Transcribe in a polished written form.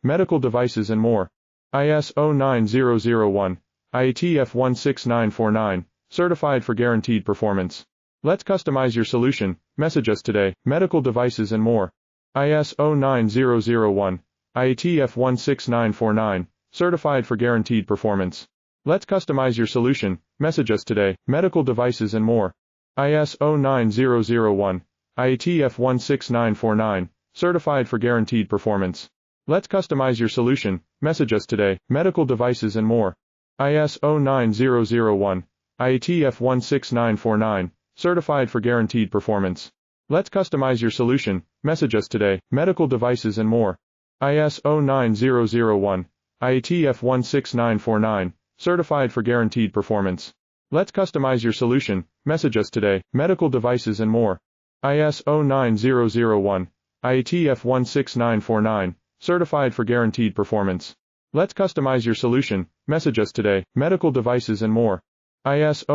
medical devices and more. ISO 9001, IATF 16949, certified for guaranteed performance. Let's customize your solution. Message us today. Medical devices and more. ISO 9001, IATF 16949, certified for guaranteed performance. Let's customize your solution. Message us today. Medical devices and more. ISO 9001, IATF 16949, certified for guaranteed performance. Let's customize your solution. Message us today. Medical devices and more. ISO 9001, IATF 16949, certified for guaranteed performance. Let's customize your solution. Message us today. Medical devices and more. ISO 9001, IATF 16949, certified for guaranteed performance. Let's customize your solution. Message us today. Medical devices and more. ISO 9001, IATF 16949, certified for guaranteed performance. Let's customize your solution. Message us today. Medical devices and more. ISO